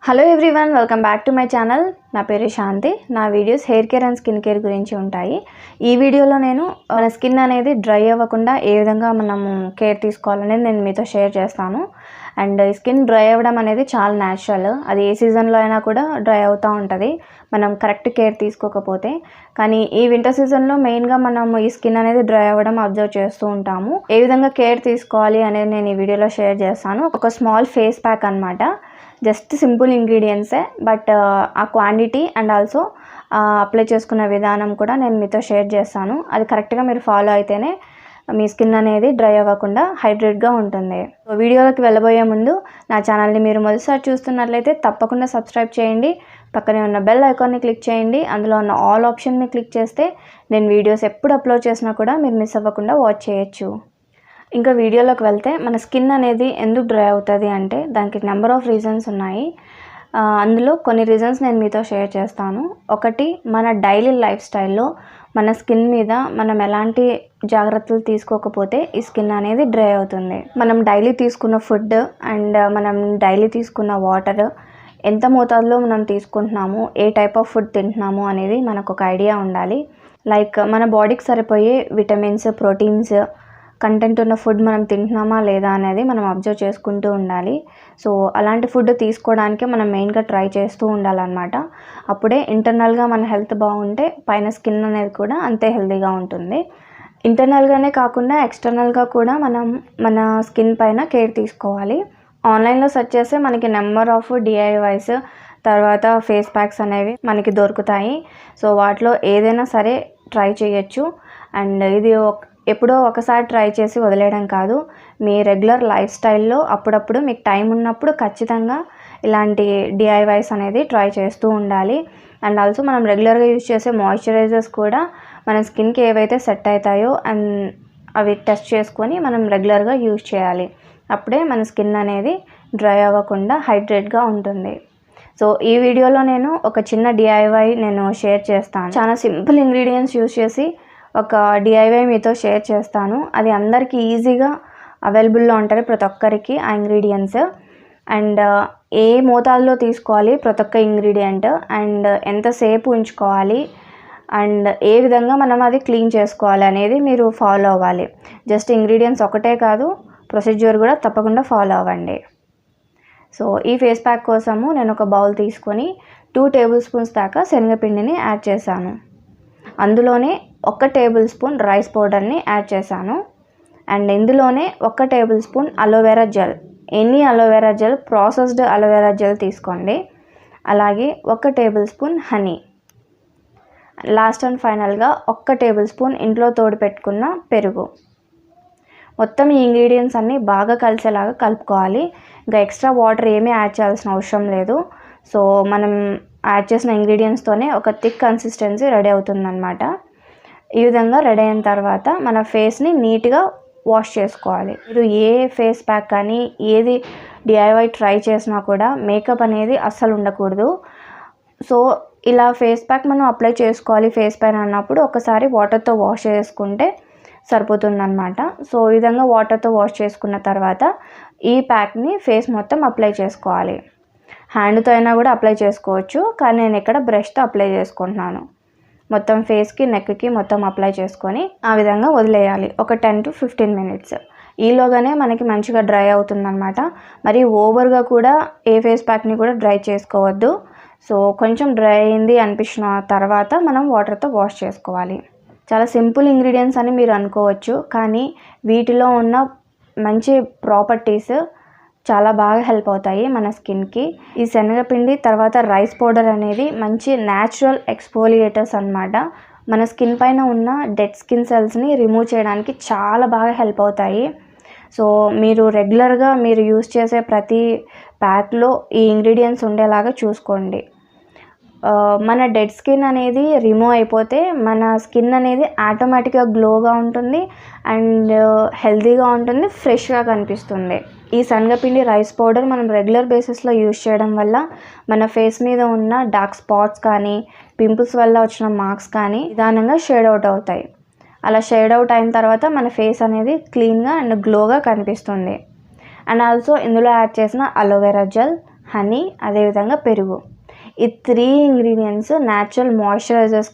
Hello everyone, welcome back to my channel. నా పేరు శాంతి. నా videos hair care and skin care గురించి ఉంటాయి. ఈ వీడియోలో నేను మన స్కిన్ అనేది డ్రై అవ్వకుండా ఏ విధంగా మనము కేర్ తీసుకోవాలనేది నేను మీతో షేర్ చేస్తాను. అండ్ ఈ స్కిన్ డ్రై అవ్వడం అనేది చాలా న్యాచురల్. అది ఏ సీజన్లో అయినా కూడా డ్రై అవుతూ ఉంటుంది మనం కరెక్ట్ కేర్ తీసుకోకపోతే. కానీ ఈ వింటర్ సీజన్లో మెయిన్గా మనం ఈ స్కిన్ అనేది డ్రై అవ్వడం అబ్జర్వ్ చేస్తూ ఉంటాము. ఏ విధంగా కేర్ తీసుకోవాలి అనేది నేను ఈ వీడియోలో షేర్ చేస్తాను. ఒక స్మాల్ ఫేస్ ప్యాక్ అనమాట. జస్ట్ సింపుల్ ఇంగ్రీడియంట్సే, బట్ ఆ క్వాంటిటీ అండ్ ఆల్సో అప్లై చేసుకున్న విధానం కూడా నేను మీతో షేర్ చేస్తాను. అది కరెక్ట్గా మీరు ఫాలో అయితేనే మీ స్కిన్ అనేది డ్రై అవ్వకుండా హైడ్రేట్గా ఉంటుంది. వీడియోలోకి వెళ్ళబోయే ముందు నా ఛానల్ని మీరు మొదటిసారి చూస్తున్నట్లయితే తప్పకుండా సబ్స్క్రైబ్ చేయండి. పక్కనే ఉన్న బెల్ ఐకాన్ని క్లిక్ చేయండి. అందులో ఉన్న ఆల్ ఆప్షన్ని క్లిక్ చేస్తే నేను వీడియోస్ ఎప్పుడు అప్లోడ్ చేసినా కూడా మీరు మిస్ అవ్వకుండా వాచ్ చేయొచ్చు. ఇంకా వీడియోలోకి వెళ్తే మన స్కిన్ అనేది ఎందుకు డ్రై అవుతుంది అంటే దానికి నెంబర్ ఆఫ్ రీజన్స్ ఉన్నాయి. అందులో కొన్ని రీజన్స్ నేను మీతో షేర్ చేస్తాను. ఒకటి, మన డైలీ లైఫ్ స్టైల్లో మన స్కిన్ మీద మనం ఎలాంటి జాగ్రత్తలు తీసుకోకపోతే ఈ స్కిన్ అనేది డ్రై అవుతుంది. మనం డైలీ తీసుకున్న ఫుడ్ అండ్ మనం డైలీ తీసుకున్న వాటర్ ఎంత మోతాదులో మనం తీసుకుంటున్నాము, ఏ టైప్ ఆఫ్ ఫుడ్ తింటున్నాము అనేది మనకు ఒక ఐడియా ఉండాలి. లైక్ మన బాడీకి సరిపోయే విటమిన్స్, ప్రోటీన్స్ కంటెంట్ ఉన్న ఫుడ్ మనం తింటున్నామా లేదా అనేది మనం అబ్జర్వ్ చేసుకుంటూ ఉండాలి. సో అలాంటి ఫుడ్ తీసుకోవడానికి మనం మెయిన్గా ట్రై చేస్తూ ఉండాలన్నమాట. అప్పుడే ఇంటర్నల్గా మన హెల్త్ బాగుంటే పైన స్కిన్ అనేది కూడా అంతే హెల్తీగా ఉంటుంది. ఇంటర్నల్గానే కాకుండా ఎక్స్టర్నల్గా కూడా మనం మన స్కిన్ పైన కేర్ తీసుకోవాలి. ఆన్లైన్లో సెర్చ్ చేస్తే మనకి నెంబర్ ఆఫ్ డిఐవైస్ తర్వాత ఫేస్ ప్యాక్స్ అనేవి మనకి దొరుకుతాయి. సో వాటిలో ఏదైనా సరే ట్రై చేయొచ్చు. అండ్ ఇది ఎప్పుడో ఒకసారి ట్రై చేసి వదిలేయడం కాదు. మీ రెగ్యులర్ లైఫ్ స్టైల్లో అప్పుడప్పుడు మీకు టైం ఉన్నప్పుడు ఖచ్చితంగా ఇలాంటి డిఐవైస్ అనేది ట్రై చేస్తూ ఉండాలి. అండ్ ఆల్సో మనం రెగ్యులర్గా యూజ్ చేసే మాయిశ్చరైజర్స్ కూడా మన స్కిన్కి ఏవైతే సెట్ అవుతాయో అండ్ అవి టెస్ట్ చేసుకొని మనం రెగ్యులర్గా యూజ్ చేయాలి. అప్పుడే మన స్కిన్ అనేది డ్రై అవ్వకుండా హైడ్రేట్గా ఉంటుంది. సో ఈ వీడియోలో నేను ఒక చిన్న డిఐవై నేను షేర్ చేస్తాను. చాలా సింపుల్ ఇంగ్రీడియంట్స్ యూజ్ చేసి ఒక డిఐవై మీతో షేర్ చేస్తాను. అది అందరికీ ఈజీగా అవైలబుల్లో ఉంటుంది, ప్రతి ఒక్కరికి ఆ ఇంగ్రీడియంట్స్. అండ్ ఏ మోతాదులో తీసుకోవాలి ప్రతి ఒక్క ఇంగ్రీడియంట్, అండ్ ఎంతసేపు ఉంచుకోవాలి, అండ్ ఏ విధంగా మనం అది క్లీన్ చేసుకోవాలి అనేది మీరు ఫాలో అవ్వాలి. జస్ట్ ఇంగ్రీడియంట్స్ ఒకటే కాదు, ప్రొసీజర్ కూడా తప్పకుండా ఫాలో అవ్వండి. సో ఈ ఫేస్ ప్యాక్ కోసము నేను ఒక బౌల్ తీసుకొని 2 టేబుల్ స్పూన్స్ దాకా శనగపిండిని యాడ్ చేశాను. అందులోనే 1 టేబుల్ స్పూన్ రైస్ పౌడర్ని యాడ్ చేశాను. అండ్ ఇందులోనే 1 table spoon aloe vera gel, any aloe vera gel, processed aloe vera gel తీసుకోండి. అలాగే 1 table spoon honey. Last and ఫైనల్గా 1 టేబుల్ స్పూన్ ఇంట్లో తోడు పెట్టుకున్న పెరుగు. మొత్తం ఈ ఇంగ్రీడియంట్స్ అన్నీ బాగా కలిసేలాగా కలుపుకోవాలి. ఇంకా ఎక్స్ట్రా వాటర్ ఏమీ యాడ్ చేయాల్సిన అవసరం లేదు. సో మనం యాడ్ చేసిన ఇంగ్రీడియంట్స్తోనే ఒక థిక్ కన్సిస్టెన్సీ రెడీ అవుతుందన్నమాట. ఈ విధంగా రెడీ అయిన తర్వాత మన ఫేస్ని నీట్గా వాష్ చేసుకోవాలి. మీరు ఏ ఫేస్ ప్యాక్ కానీ ఏది డిఐవై ట్రై చేసినా కూడా మేకప్ అనేది అస్సలు ఉండకూడదు. సో ఇలా ఫేస్ ప్యాక్ మనం అప్లై చేసుకోవాలి ఫేస్ పైన అన్నప్పుడు ఒకసారి వాటర్తో వాష్ చేసుకుంటే సరిపోతుందన్నమాట. సో ఈ విధంగా వాటర్తో వాష్ చేసుకున్న తర్వాత ఈ ప్యాక్ని ఫేస్ మొత్తం అప్లై చేసుకోవాలి. హ్యాండ్తో అయినా కూడా అప్లై చేసుకోవచ్చు, కానీ నేను ఇక్కడ బ్రష్తో అప్లై చేసుకుంటున్నాను. మొత్తం ఫేస్కి, నెక్కి మొత్తం అప్లై చేసుకొని ఆ విధంగా వదిలేయాలి ఒక 10 to 15 minutes. ఈలోగానే మనకి మంచిగా డ్రై అవుతుందన్నమాట. మరి ఓవర్గా కూడా ఏ ఫేస్ ప్యాక్ని కూడా డ్రై చేసుకోవద్దు. సో కొంచెం డ్రై అయింది అనిపించిన తర్వాత మనం వాటర్తో వాష్ చేసుకోవాలి. చాలా సింపుల్ ఇంగ్రీడియంట్స్ అని మీరు అనుకోవచ్చు, కానీ వీటిలో ఉన్న మంచి ప్రాపర్టీస్ చాలా బాగా హెల్ప్ అవుతాయి మన స్కిన్కి. ఈ శనగపిండి తర్వాత రైస్ పౌడర్ అనేది మంచి న్యాచురల్ ఎక్స్ఫోలియేటర్స్ అన్నమాట. మన స్కిన్ పైన ఉన్న డెడ్ స్కిన్ సెల్స్ని రిమూవ్ చేయడానికి చాలా బాగా హెల్ప్ అవుతాయి. సో మీరు రెగ్యులర్గా మీరు యూస్ చేసే ప్రతి ప్యాక్లో ఈ ఇంగ్రీడియంట్స్ ఉండేలాగా చూసుకోండి. మన డెడ్ స్కిన్ అనేది రిమూవ్ అయిపోతే మన స్కిన్ అనేది ఆటోమేటిక్గా గ్లోగా ఉంటుంది అండ్ హెల్తీగా ఉంటుంది, ఫ్రెష్గా కనిపిస్తుంది. ఈ శనగపిండి రైస్ పౌడర్ మనం రెగ్యులర్ బేసిస్లో యూజ్ చేయడం వల్ల మన ఫేస్ మీద ఉన్న డార్క్ స్పాట్స్ కానీ పింపుల్స్ వల్ల వచ్చిన మార్క్స్ కానీ నిదానంగా షేడ్ అవుట్ అవుతాయి. అలా షేడ్ అవుట్ అయిన తర్వాత మన ఫేస్ అనేది క్లీన్గా అండ్ గ్లోగా కనిపిస్తుంది. అండ్ ఆల్సో ఇందులో యాడ్ చేసిన అలోవెరా జెల్, హనీ, అదేవిధంగా పెరుగు. ఈ 3 ఇంగ్రీడియంట్స్ న్యాచురల్ మాయిశ్చరైజర్స్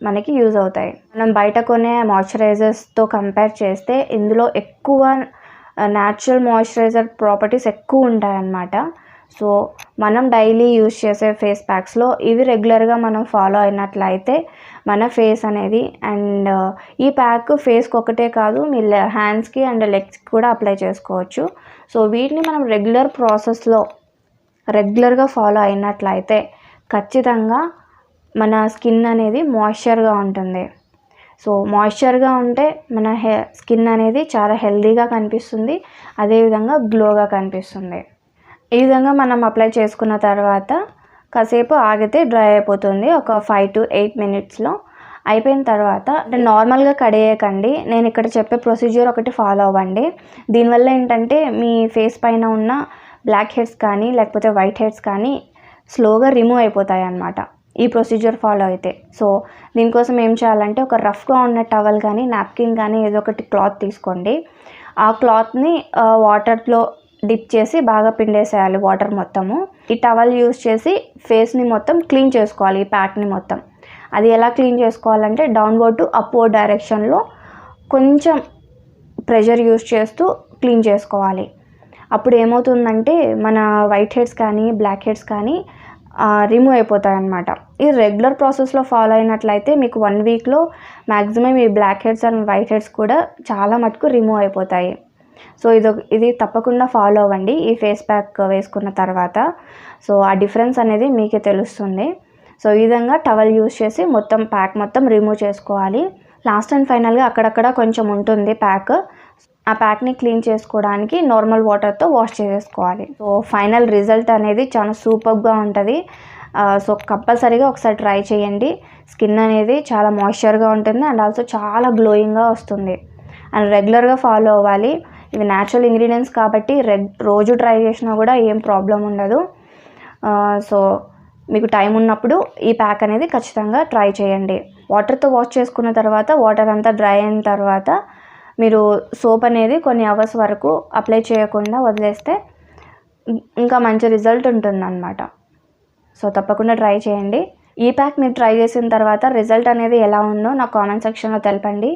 మనకి యూజ్ అవుతాయి. మనం బయట కొనే మాయిశ్చరైజర్స్తో కంపేర్ చేస్తే ఇందులో ఎక్కువ న్యాచురల్ మాయిశ్చరైజర్ ప్రాపర్టీస్ ఎక్కువ ఉంటాయన్నమాట. సో మనం డైలీ యూజ్ చేసే ఫేస్ ప్యాక్స్లో ఇవి రెగ్యులర్గా మనం ఫాలో అయినట్లయితే మన ఫేస్ అనేది అండ్ ఈ ప్యాక్ ఫేస్కి ఒకటే కాదు, మీ హ్యాండ్స్కి అండ్ లెగ్స్కి కూడా అప్లై చేసుకోవచ్చు. సో వీటిని మనం రెగ్యులర్గా ఫాలో అయినట్లయితే ఖచ్చితంగా మన స్కిన్ అనేది మాయిశ్చర్గా ఉంటుంది. సో మాయిశ్చర్గా ఉంటే మన స్కిన్ అనేది చాలా హెల్తీగా కనిపిస్తుంది, అదేవిధంగా గ్లోగా కనిపిస్తుంది. ఈ విధంగా మనం అప్లై చేసుకున్న తర్వాత కాసేపు ఆగితే డ్రై అయిపోతుంది. ఒక 5 to 8 minutesలో అయిపోయిన తర్వాత నార్మల్గా కడిగేయకండి. నేను ఇక్కడ చెప్పే ప్రొసీజర్ ఒకటి ఫాలో అవ్వండి. దీనివల్ల ఏంటంటే మీ ఫేస్ పైన ఉన్న బ్లాక్ హెడ్స్ కానీ లేకపోతే వైట్ హెడ్స్ కానీ స్లోగా రిమూవ్ అయిపోతాయి అన్నమాట ఈ ప్రొసీజర్ ఫాలో అయితే. సో దీనికోసం ఏం చేయాలంటే ఒక రఫ్గా ఉన్న టవల్ కానీ నాప్కిన్ కానీ ఏదో ఒకటి క్లాత్ తీసుకోండి. ఆ క్లాత్ని వాటర్లో డిప్ చేసి బాగా పిండేసేయాలి వాటర్ మొత్తము. ఈ టవల్ యూస్ చేసి ఫేస్ని మొత్తం క్లీన్ చేసుకోవాలి, ఈ ప్యాక్ని మొత్తం. అది ఎలా క్లీన్ చేసుకోవాలంటే డౌన్వర్డ్ టు అప్వర్డ్ డైరెక్షన్లో కొంచెం ప్రెషర్ యూస్ చేస్తూ క్లీన్ చేసుకోవాలి. అప్పుడు ఏమవుతుందంటే మన వైట్ హెడ్స్ కానీ బ్లాక్ హెడ్స్ కానీ రిమూవ్ అయిపోతాయి అన్నమాట. ఇది రెగ్యులర్ ప్రాసెస్లో ఫాలో అయినట్లయితే మీకు 1 weekలో మ్యాక్సిమం ఈ black heads and white heads కూడా చాలా మటుకు రిమూవ్ అయిపోతాయి. సో ఇది తప్పకుండా ఫాలో అవ్వండి ఈ ఫేస్ ప్యాక్ వేసుకున్న తర్వాత. సో ఆ డిఫరెన్స్ అనేది మీకే తెలుస్తుంది. సో ఈ విధంగా టవల్ యూస్ చేసి మొత్తం ప్యాక్ మొత్తం రిమూవ్ చేసుకోవాలి. లాస్ట్ అండ్ ఫైనల్గా అక్కడక్కడ కొంచెం ఉంటుంది ప్యాక్. ఆ ప్యాక్ని క్లీన్ చేసుకోవడానికి నార్మల్ వాటర్తో వాష్ చేసేసుకోవాలి. సో ఫైనల్ రిజల్ట్ అనేది చాలా సూపర్గా ఉంటుంది. సో కంపల్సరీగా ఒకసారి ట్రై చేయండి. స్కిన్ అనేది చాలా మాయిశ్చర్గా ఉంటుంది అండ్ ఆల్సో చాలా గ్లోయింగ్గా వస్తుంది. అండ్ రెగ్యులర్గా ఫాలో అవ్వాలి. ఇవి న్యాచురల్ ఇంగ్రీడియంట్స్ కాబట్టి రోజు ట్రై చేసినా కూడా ఏం ప్రాబ్లం ఉండదు. సో మీకు టైం ఉన్నప్పుడు ఈ ప్యాక్ అనేది ఖచ్చితంగా ట్రై చేయండి. వాటర్తో వాష్ చేసుకున్న తర్వాత వాటర్ అంతా డ్రై అయిన తర్వాత మీరు సోప్ అనేది కొన్ని అవర్స్ వరకు అప్లై చేయకుండా వదిలేస్తే ఇంకా మంచి రిజల్ట్ ఉంటుందన్నమాట. సో తప్పకుండా ట్రై చేయండి. ఈ ప్యాక్ మీరు ట్రై చేసిన తర్వాత రిజల్ట్ అనేది ఎలా ఉందో నాకు కామెంట్ సెక్షన్లో తెలపండి.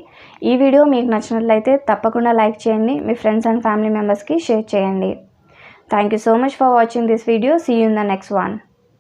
ఈ వీడియో మీకు నచ్చినట్లయితే తప్పకుండా లైక్ చేయండి, మీ ఫ్రెండ్స్ అండ్ ఫ్యామిలీ మెంబర్స్కి షేర్ చేయండి. Thank you so much for watching this video. See you in the next one.